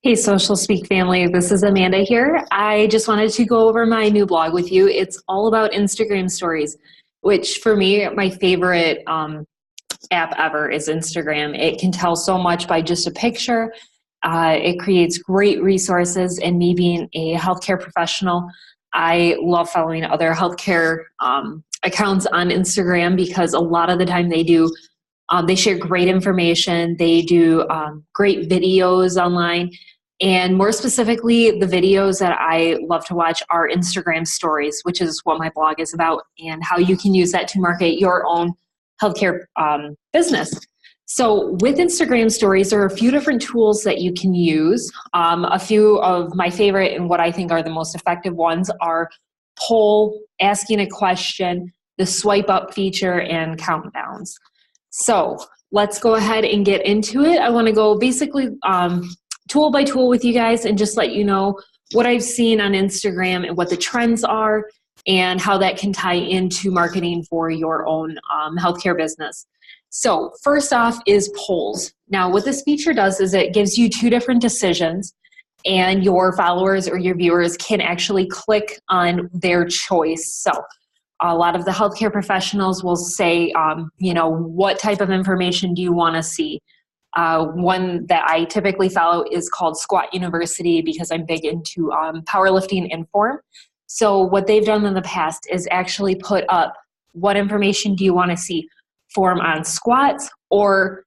Hey, Social Speak family, this is Amanda here. I just wanted to go over my new blog with you. It's all about Instagram stories, which for me, my favorite app ever is Instagram. It can tell so much by just a picture. It creates great resources, and me being a healthcare professional, I love following other healthcare accounts on Instagram because a lot of the time they share great information. They do great videos online. And more specifically, the videos that I love to watch are Instagram stories, which is what my blog is about, and how you can use that to market your own healthcare business. So with Instagram stories, there are a few different tools that you can use. A few of my favorite and what I think are the most effective ones are poll, asking a question, the swipe up feature, and countdowns. So let's go ahead and get into it. I want to go basically tool by tool with you guys and just let you know what I've seen on Instagram and what the trends are and how that can tie into marketing for your own healthcare business. So first off is polls. Now what this feature does is it gives you two different decisions, and your followers or your viewers can actually click on their choice. So a lot of the healthcare professionals will say, what type of information do you want to see? One that I typically follow is called Squat University because I'm big into powerlifting and form. So what they've done in the past is actually put up what information do you want to see, form on squats or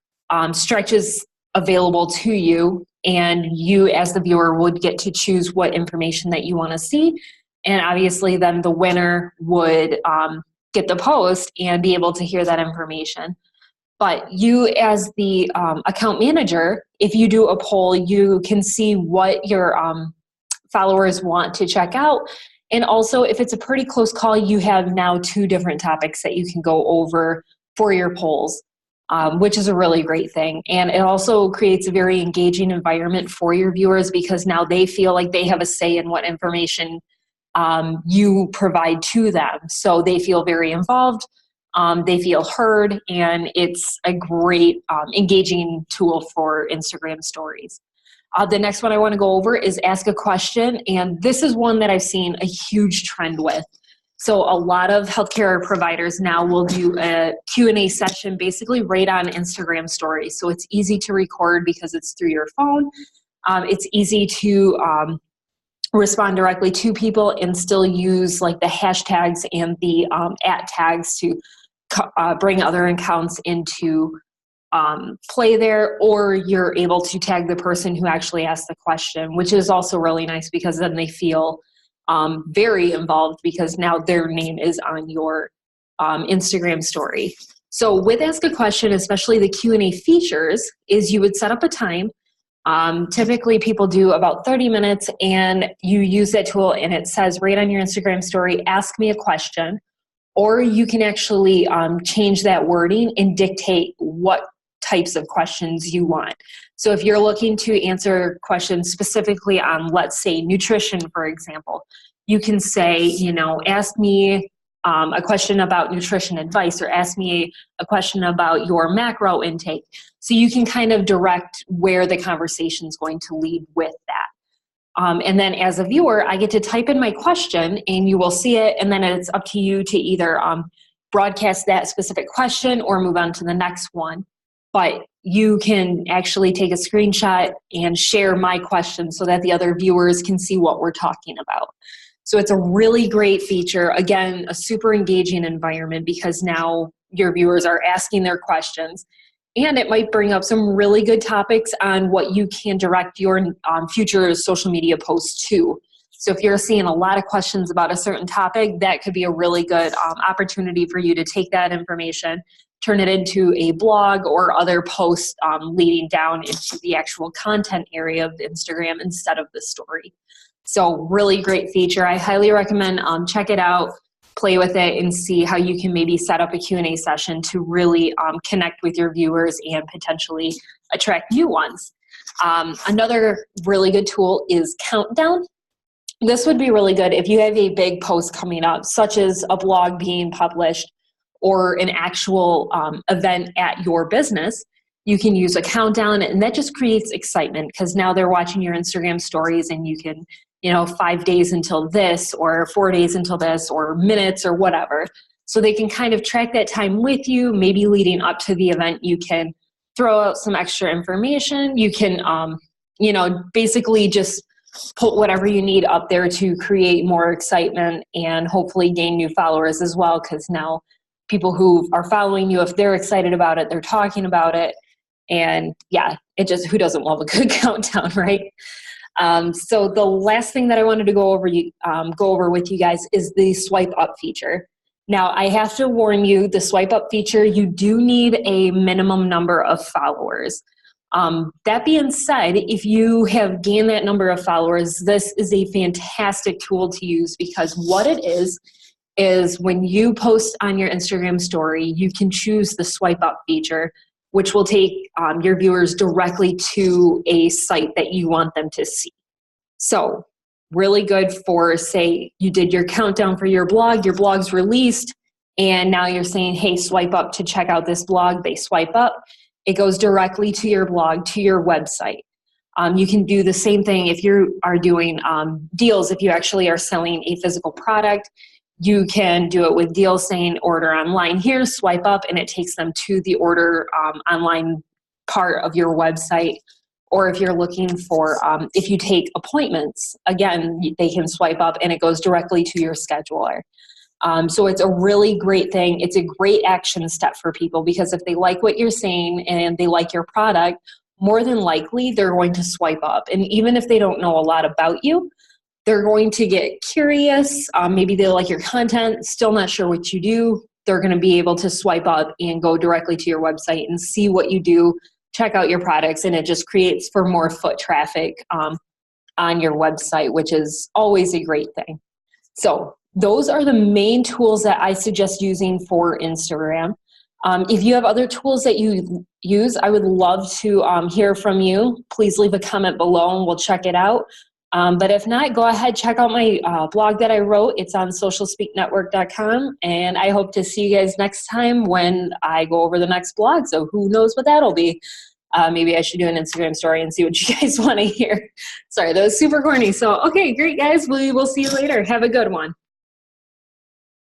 stretches available to you, and you as the viewer would get to choose what information that you want to see. And obviously then the winner would get the post and be able to hear that information. But you as the account manager, if you do a poll, you can see what your followers want to check out. And also if it's a pretty close call, you have now two different topics that you can go over for your polls, which is a really great thing. And it also creates a very engaging environment for your viewers because now they feel like they have a say in what information you provide to them. So they feel very involved, they feel heard, and it's a great engaging tool for Instagram stories. The next one I want to go over is ask a question, and this is one that I've seen a huge trend with. So a lot of healthcare providers now will do a Q&A session basically right on Instagram stories. So it's easy to record because it's through your phone. It's easy to respond directly to people and still use like the hashtags and the @ tags to bring other accounts into play there, or you're able to tag the person who actually asked the question, which is also really nice because then they feel very involved because now their name is on your Instagram story. So with Ask a Question, especially the Q&A features, is you would set up a time. Typically people do about 30 minutes and you use that tool and it says right on your Instagram story, ask me a question, or you can actually change that wording and dictate what types of questions you want. So if you're looking to answer questions specifically on, let's say, nutrition, for example, you can say, ask me a question about nutrition advice, or ask me a question about your macro intake. So you can kind of direct where the conversation is going to lead with that. And then as a viewer, I get to type in my question and you will see it. And then it's up to you to either broadcast that specific question or move on to the next one. But you can actually take a screenshot and share my question so that the other viewers can see what we're talking about. So it's a really great feature. Again, a super engaging environment because now your viewers are asking their questions. And it might bring up some really good topics on what you can direct your future social media posts to. So if you're seeing a lot of questions about a certain topic, that could be a really good opportunity for you to take that information, turn it into a blog or other posts leading down into the actual content area of Instagram instead of the story. So really great feature. I highly recommend check it out, play with it, and see how you can maybe set up a Q&A session to really connect with your viewers and potentially attract new ones. Another really good tool is Countdown. This would be really good if you have a big post coming up, such as a blog being published or an actual event at your business. You can use a countdown, and that just creates excitement because now they're watching your Instagram stories, and you can, 5 days until this, or 4 days until this, or minutes, or whatever. So they can kind of track that time with you. Maybe leading up to the event, you can throw out some extra information. You can, basically just put whatever you need up there to create more excitement and hopefully gain new followers as well. Because now people who are following you, if they're excited about it, they're talking about it. And yeah, who doesn't love a good countdown, right? So the last thing that I wanted to go over with you guys is the swipe up feature. Now, I have to warn you, the swipe up feature, you do need a minimum number of followers. That being said, if you have gained that number of followers, this is a fantastic tool to use, because what it is when you post on your Instagram story, you can choose the swipe up feature, which will take your viewers directly to a site that you want them to see. So really good for, say, you did your countdown for your blog's released, and now you're saying, hey, swipe up to check out this blog. They swipe up. It goes directly to your blog, to your website. You can do the same thing if you are doing deals. If you actually are selling a physical product, you can do it with deals saying order online here, swipe up, and it takes them to the order online part of your website. Or if you're looking for, if you take appointments, again, they can swipe up and it goes directly to your scheduler. So it's a really great thing. It's a great action step for people, because if they like what you're saying and they like your product, more than likely they're going to swipe up. And even if they don't know a lot about you, they're going to get curious. Maybe they like your content, still not sure what you do. They're going to be able to swipe up and go directly to your website and see what you do, check out your products, and it just creates for more foot traffic on your website, which is always a great thing. So those are the main tools that I suggest using for Instagram. If you have other tools that you use, I would love to hear from you. Please leave a comment below and we'll check it out. But if not, go ahead, check out my blog that I wrote. It's on socialspeaknetwork.com, and I hope to see you guys next time when I go over the next blog. So who knows what that'll be. Maybe I should do an Instagram story and see what you guys want to hear. Sorry, that was super corny. So, okay, great, guys. We will see you later. Have a good one.